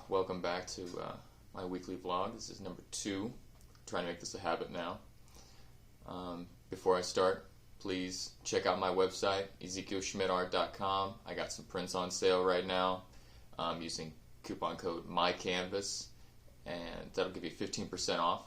welcome back to my weekly vlog. This is number 2. I'm trying to make this a habit now. Before I start, please check out my website, ezekielschmidtart.com. I got some prints on sale right now. I'm using coupon code MyCanvas, and that'll give you 15% off.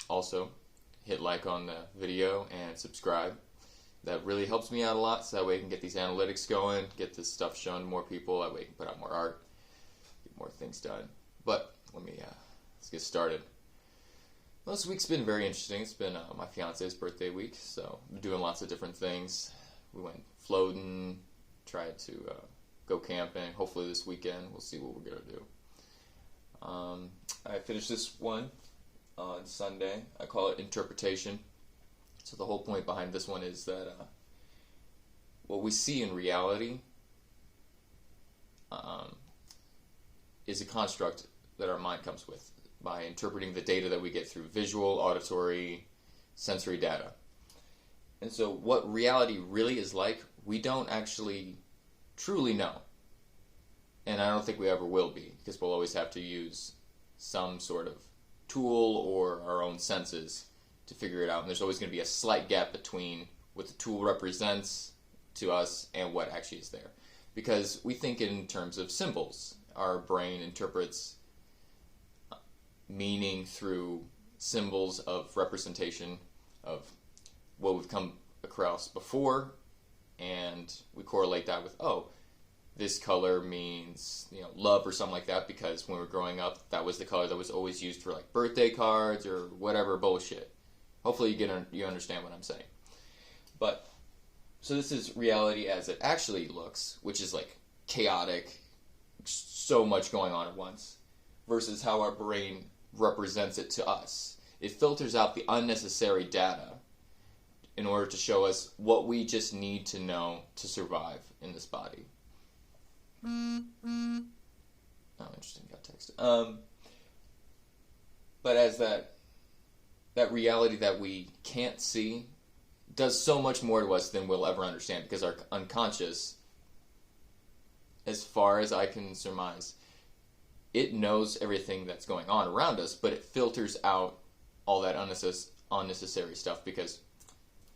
Also, hit like on the video and subscribe. That really helps me out a lot, so that way I can get these analytics going, get this stuff shown to more people, that way I can put out more art, get more things done. But let's get started. Well, this week's been very interesting. It's been my fiance's birthday week, so I'm doing lots of different things. We went floating, tried to go camping. Hopefully this weekend we'll see what we're going to do. I finished this one on Sunday. I call it Interpretation. So the whole point behind this one is that what we see in reality is a construct that our mind comes with by interpreting the data that we get through visual, auditory, sensory data. And so what reality really is like, we don't actually truly know. And I don't think we ever will be, because we'll always have to use some sort of tool or our own senses to figure it out, and there's always going to be a slight gap between what the tool represents to us and what actually is there. Because we think in terms of symbols. Our brain interprets meaning through symbols of representation of what we've come across before, and we correlate that with, oh, this color means, love or something like that, because when we were growing up, that was the color that was always used for like birthday cards or whatever bullshit. Hopefully you understand what I'm saying. But, so this is reality as it actually looks, which is like chaotic, so much going on at once, versus how our brain represents it to us. It filters out the unnecessary data in order to show us what we just need to know to survive in this body. Oh, interesting, got text. But as that reality that we can't see does so much more to us than we'll ever understand, because our unconscious, as far as I can surmise, it knows everything that's going on around us, but it filters out all that unnecessary stuff because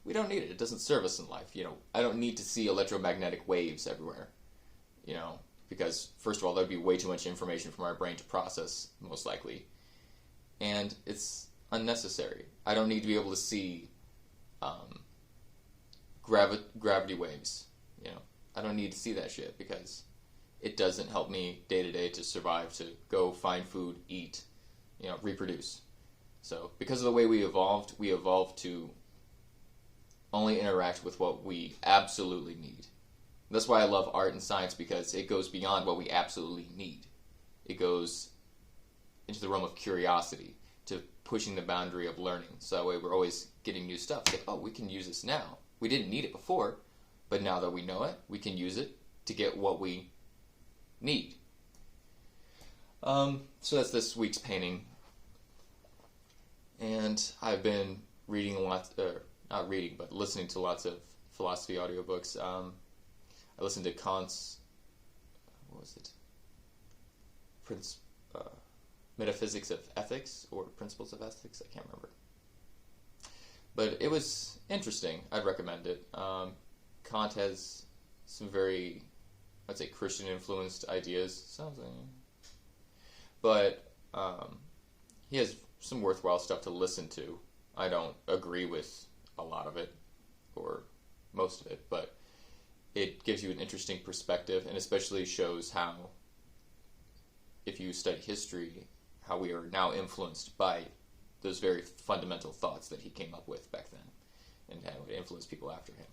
we don't need it. It doesn't serve us in life. I don't need to see electromagnetic waves everywhere, because first of all, that would be way too much information for our brain to process, most likely. And it's unnecessary. I don't need to be able to see gravity waves. I don't need to see that shit because it doesn't help me day to day to survive, to go find food, eat, reproduce. So because of the way we evolved to only interact with what we absolutely need. That's why I love art and science, because it goes beyond what we absolutely need. It goes into the realm of curiosity, to pushing the boundary of learning. So that way we're always getting new stuff. Like, oh, we can use this now. We didn't need it before, but now that we know it, we can use it to get what we need. So that's this week's painting. And I've been reading not reading, but listening to lots of philosophy audiobooks. I listened to Kant's, Metaphysics of Ethics, or Principles of Ethics, I can't remember. But it was interesting. I'd recommend it. Kant has some very, I'd say, Christian-influenced ideas. But he has some worthwhile stuff to listen to. I don't agree with a lot of it, or most of it, but it gives you an interesting perspective, and especially shows how, if you study history, how we are now influenced by those very fundamental thoughts that he came up with back then, and how it influenced people after him.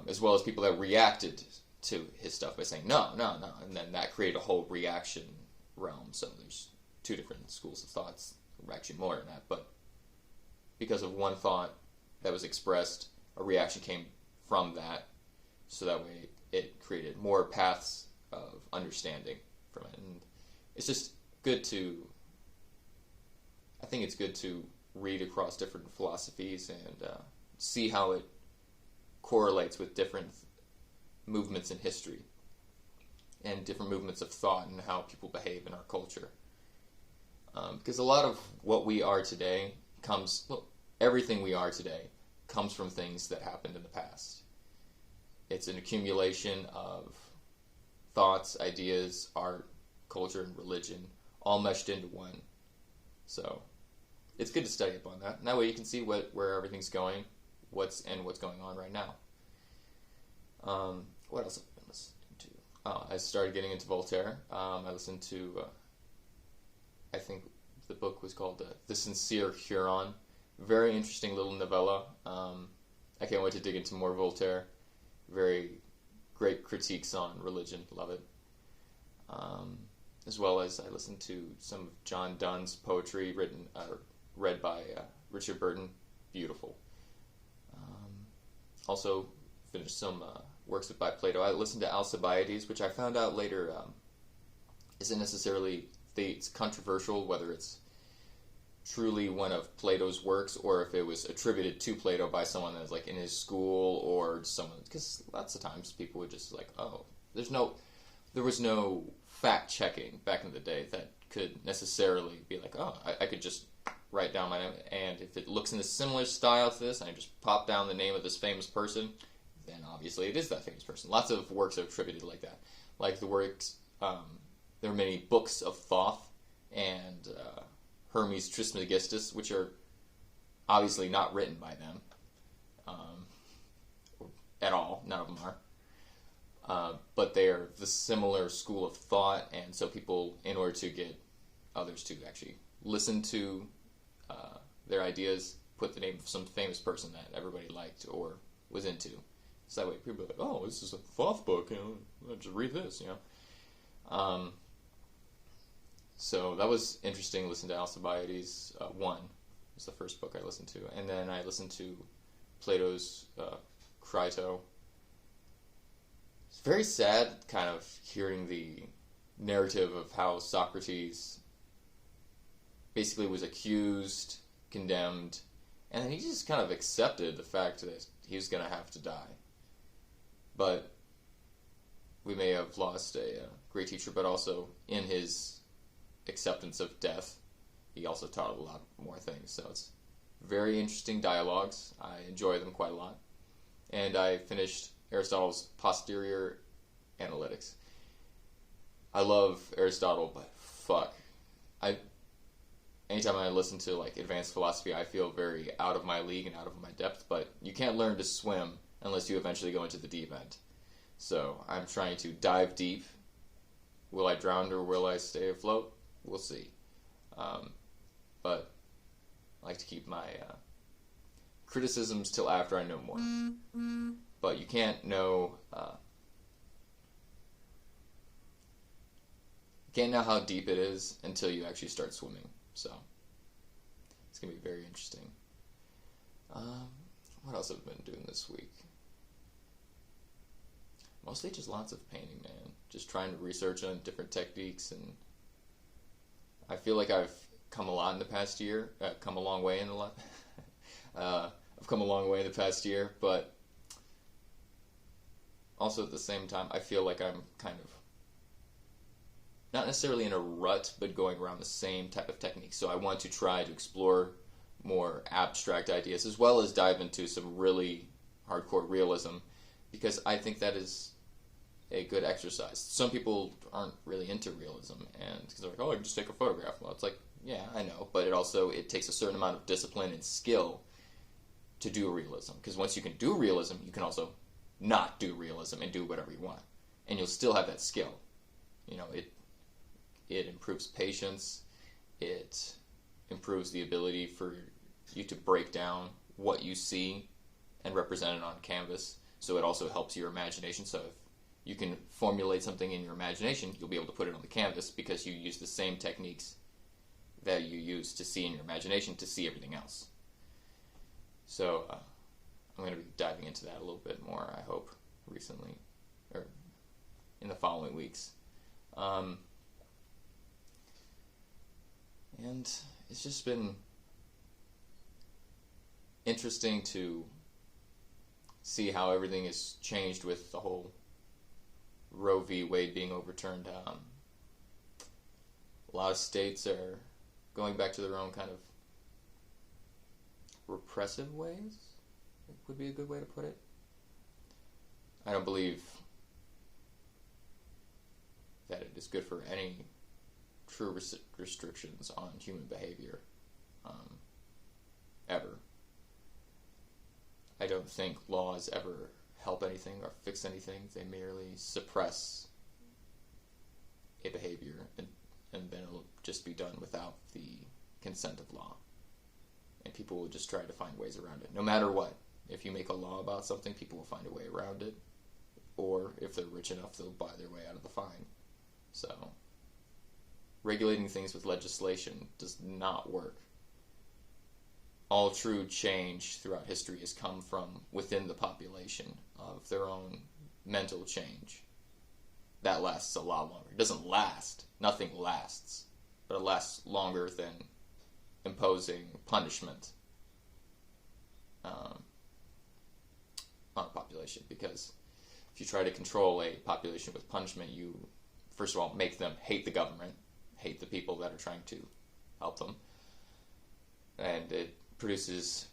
As well as people that reacted to his stuff by saying, no, and then that created a whole reaction realm. So there's 2 different schools of thoughts, or actually more than that, but because of one thought that was expressed, a reaction came from that, so that way it created more paths of understanding from it. And it's just good to, I think it's good to read across different philosophies and see how it correlates with different movements in history. and different movements of thought and how people behave in our culture. Because a lot of what we are today everything we are today comes from things that happened in the past. It's an accumulation of thoughts, ideas, art, culture, and religion, all meshed into one. So it's good to study up on that. And that way you can see where everything's going, what's going on right now. What else have I been listening to? I started getting into Voltaire. I listened to, I think the book was called The Sincere Huron. Very interesting little novella. I can't wait to dig into more Voltaire. Very great critiques on religion. Love it. As well as I listened to some of John Donne's poetry read by Richard Burton. Beautiful. Also finished some works by Plato. I listened to Alcibiades, which I found out later isn't necessarily, it's controversial whether it's truly one of Plato's works or if it was attributed to Plato by someone that's like in his school or someone, because lots of times people would just like, oh, there was no fact checking back in the day that could necessarily be like, oh, I could just write down my name, and if it looks in a similar style to this and I just pop down the name of this famous person, then obviously it is that famous person. Lots of works are attributed like that. Like the works, there are many books of Thoth and Hermes Trismegistus, which are obviously not written by them at all. None of them are. But they are the similar school of thought, and so people, in order to get others to actually listen to their ideas, put the name of some famous person that everybody liked or was into. So that way people are like, oh, this is a Thoth book, I'll just read this, So that was interesting, listening to Alcibiades 1 was the first book I listened to. And then I listened to Plato's Crito. It's very sad kind of hearing the narrative of how Socrates basically was accused, condemned, and he just kind of accepted the fact that he was going to have to die. But we may have lost a great teacher, but also in his acceptance of death, he also taught a lot more things. So it's very interesting dialogues. I enjoy them quite a lot. And I finished Aristotle's Posterior Analytics. I love Aristotle, but fuck. Anytime I listen to like advanced philosophy, I feel very out of my league and out of my depth, but you can't learn to swim unless you eventually go into the deep end. So I'm trying to dive deep. Will I drown or will I stay afloat? We'll see. But I like to keep my criticisms till after I know more. But you can't know how deep it is until you actually start swimming. So it's going to be very interesting. What else have I been doing this week? Mostly just lots of painting, man. Just trying to research on different techniques, and I feel like I've come a lot in the past year. I've come a long way in the past year, but also at the same time, I feel like I'm kind of not necessarily in a rut, but going around the same type of technique. So I want to try to explore more abstract ideas, as well as dive into some really hardcore realism, because I think that is a good exercise. Some people aren't really into realism, and because they're like, oh, I can just take a photograph. Well, it's like, yeah, I know, but it takes a certain amount of discipline and skill to do realism, because once you can do realism, you can also not do realism and do whatever you want, and you'll still have that skill. It improves patience, it improves the ability for you to break down what you see and represent it on canvas, so it also helps your imagination. So if you can formulate something in your imagination, you'll be able to put it on the canvas because you use the same techniques that you use to see in your imagination to see everything else. So I'm going to be diving into that a little bit more, I hope, recently, or in the following weeks. And it's just been interesting to see how everything has changed with the whole Roe v. Wade being overturned, a lot of states are going back to their own kind of repressive ways, would be a good way to put it. I don't believe that it is good for any true restrictions on human behavior, ever. I don't think laws ever help anything or fix anything. They merely suppress a behavior, and then it'll just be done without the consent of law. And people will just try to find ways around it, no matter what. If you make a law about something, people will find a way around it. Or if they're rich enough, they'll buy their way out of the fine. So, regulating things with legislation does not work. All true change throughout history has come from within the population of their own mental change. That lasts a lot longer. It doesn't last. Nothing lasts. But it lasts longer than imposing punishment on a population. Because if you try to control a population with punishment, you, first of all, make them hate the government, hate the people that are trying to help them. And it produces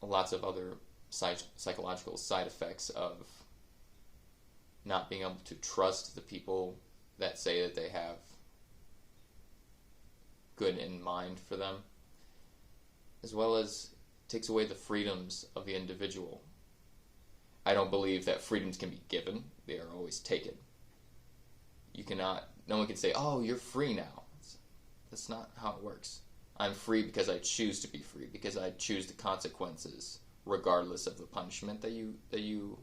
lots of other psychological side effects of not being able to trust the people that say that they have good in mind for them, as well as takes away the freedoms of the individual. I don't believe that freedoms can be given. They are always taken. No one can say, oh, you're free now. That's not how it works. I'm free because I choose to be free, because I choose the consequences, regardless of the punishment that you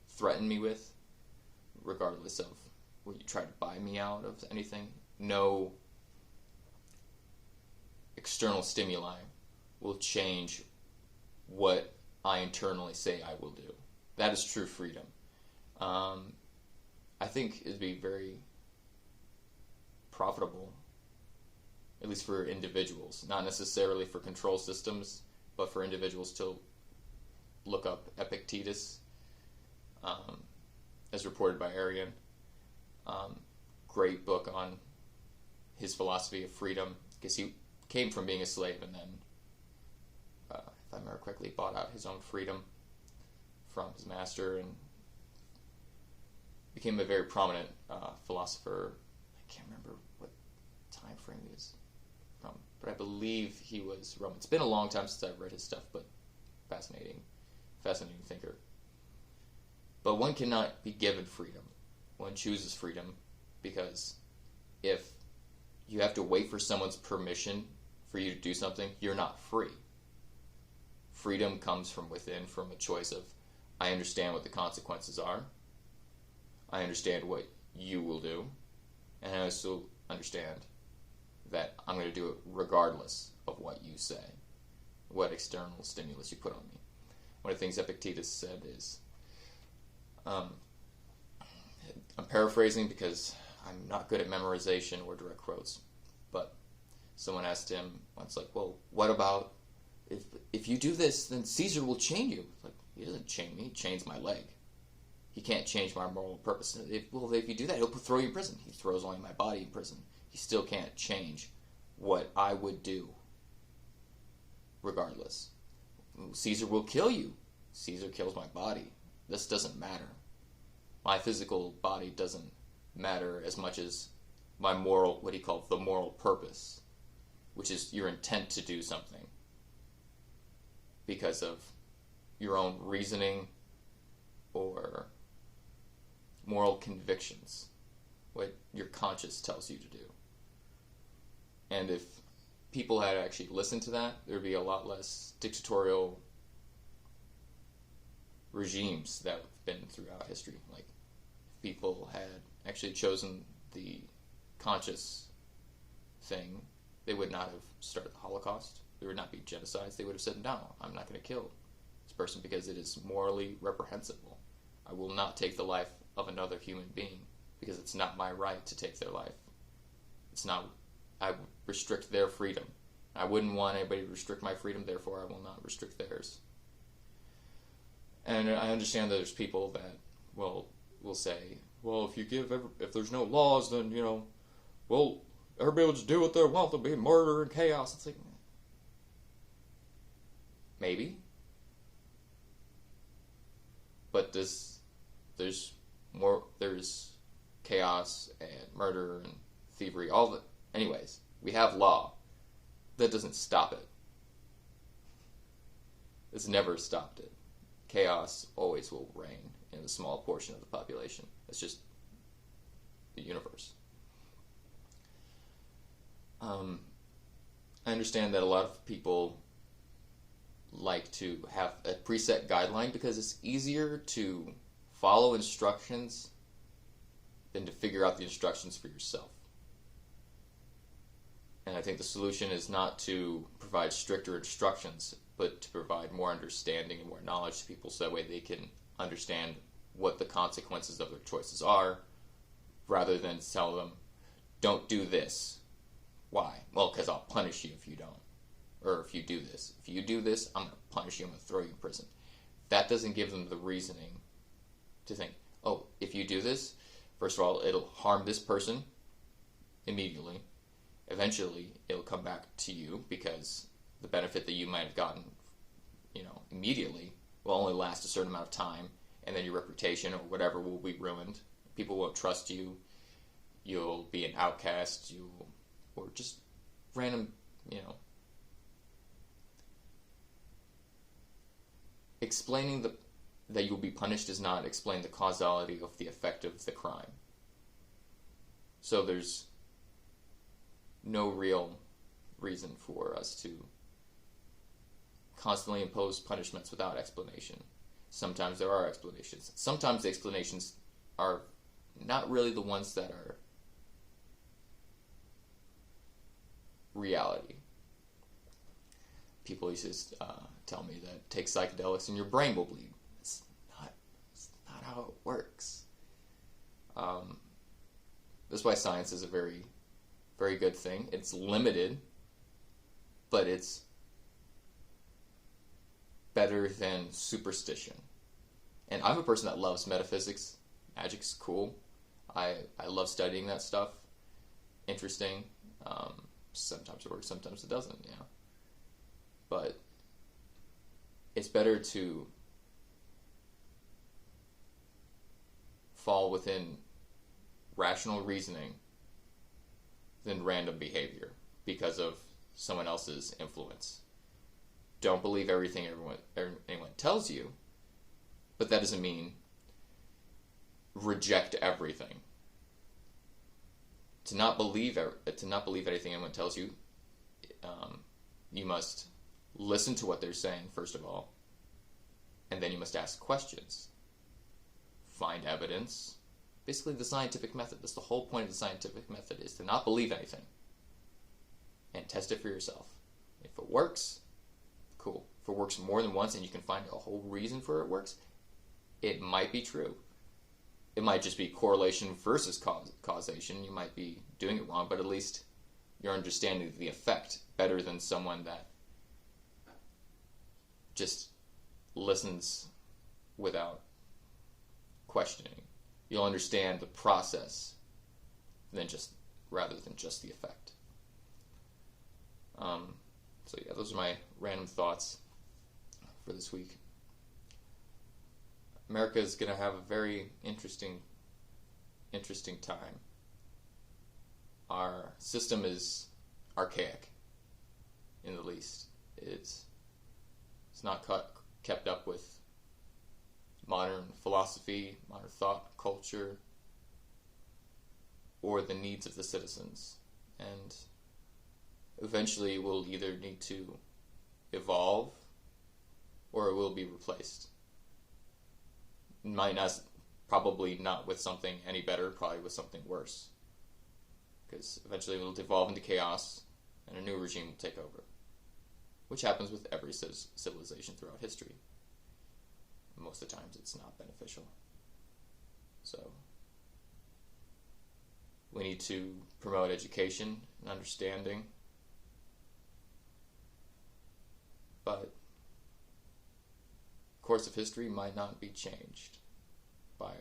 threaten me with, regardless of what you try to buy me out of anything. No external stimuli will change what I internally say I will do. That is true freedom. I think it'd be very profitable, at least for individuals, not necessarily for control systems, but for individuals to look up Epictetus, as reported by Arian. Great book on his philosophy of freedom, because he came from being a slave and then, if I remember correctly, bought out his own freedom from his master and became a very prominent philosopher. I can't remember what time frame he was from, but I believe he was Roman. It's been a long time since I've read his stuff, but fascinating thinker. But one cannot be given freedom. One chooses freedom, because if you have to wait for someone's permission for you to do something, you're not free. Freedom comes from within, from a choice of, I understand what the consequences are. I understand what you will do. And I also understand that I'm going to do it regardless of what you say, what external stimulus you put on me. One of the things Epictetus said is, I'm paraphrasing because I'm not good at memorization or direct quotes, but someone asked him once, like, well, what about if you do this, then Caesar will chain you? Like, he doesn't chain me, he chains my leg. He can't change my moral purpose. If you do that, he'll throw you in prison. He throws only my body in prison. He still can't change what I would do regardless. Caesar will kill you. Caesar kills my body. This doesn't matter. My physical body doesn't matter as much as my moral, what he called the moral purpose, which is your intent to do something because of your own reasoning or moral convictions, what your conscience tells you to do. And if people had actually listened to that, there would be a lot less dictatorial regimes that have been throughout history. Like, if people had actually chosen the conscious thing, they would not have started the Holocaust. There would not be genocides. They would have said, no, I'm not going to kill this person because it is morally reprehensible. I will not take the life of another human being because it's not my right to take their life. I restrict their freedom. I wouldn't want anybody to restrict my freedom, therefore I will not restrict theirs. And I understand that there's people that will will say, well, if there's no laws, then, well, everybody will just do what they want. There'll be murder and chaos. It's like, maybe. But there's chaos and murder and thievery, anyways, we have law. That doesn't stop it. It's never stopped it. Chaos always will reign in a small portion of the population. It's just the universe. I understand that a lot of people like to have a preset guideline because it's easier to follow instructions than to figure out the instructions for yourself. And I think the solution is not to provide stricter instructions, but to provide more understanding and more knowledge to people so that way they can understand what the consequences of their choices are, rather than tell them, don't do this. Why? Well, because I'll punish you if you don't. Or if you do this. If you do this, I'm going to punish you, I'm going to throw you in prison. That doesn't give them the reasoning to think, oh, if you do this, first of all, it'll harm this person immediately. Eventually, it'll come back to you because the benefit that you might have gotten, immediately will only last a certain amount of time, and then your reputation or whatever will be ruined. People won't trust you. You'll be an outcast. Or just random, explaining that you'll be punished does not explain the causality of the effect of the crime. So there's no real reason for us to constantly impose punishments without explanation. Sometimes there are explanations. Sometimes the explanations are not really the ones that are reality. People used to tell me that take psychedelics and your brain will bleed. It's not how it works. That's why science is a very, very good thing. It's limited, but it's better than superstition. And I'm a person that loves metaphysics. Magic's cool. I love studying that stuff. Interesting. Sometimes it works, sometimes it doesn't, But it's better to fall within rational reasoning than random behavior because of someone else's influence. Don't believe everything anyone tells you, but that doesn't mean reject everything. To not believe anything anyone tells you, you must listen to what they're saying first of all, and then you must ask questions, find evidence. Basically, the scientific method. That's the whole point of the scientific method, is to not believe anything and test it for yourself. If it works, cool. If it works more than once and you can find a whole reason for it works, it might be true. It might just be correlation versus causation. You might be doing it wrong, but at least you're understanding the effect better than someone that just listens without questioning. You'll understand the process rather than just the effect. So yeah, those are my random thoughts for this week. America is going to have a very interesting time. Our system is archaic, in the least. It's not kept up with modern philosophy, modern thought, culture, or the needs of the citizens. And eventually we'll either need to evolve or it will be replaced. Probably not with something any better, probably with something worse. Because eventually it'll devolve into chaos and a new regime will take over. Which happens with every civilization throughout history. Most of the times it's not beneficial. So we need to promote education and understanding. But the course of history might not be changed by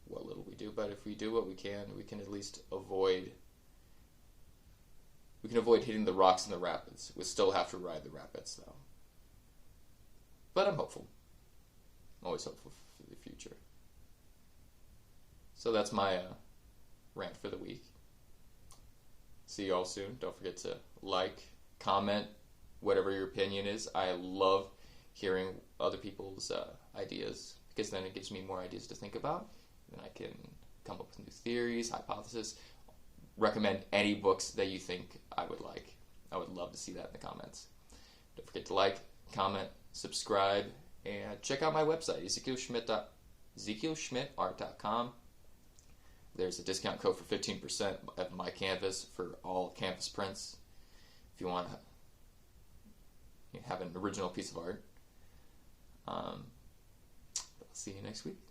what little we do, but if we do what we can at least avoid hitting the rocks in the rapids. We still have to ride the rapids, though. But I'm hopeful. I'm always hopeful for the future. So that's my rant for the week. See you all soon. Don't forget to like, comment, whatever your opinion is. I love hearing other people's ideas, because then it gives me more ideas to think about. Then I can come up with new theories, hypotheses, recommend any books that you think I would like. I would love to see that in the comments. Don't forget to like, comment, subscribe, and check out my website, ezekielschmidtart.com. There's a discount code for 15% of my canvas for all canvas prints. If you want to have an original piece of art. I'll see you next week.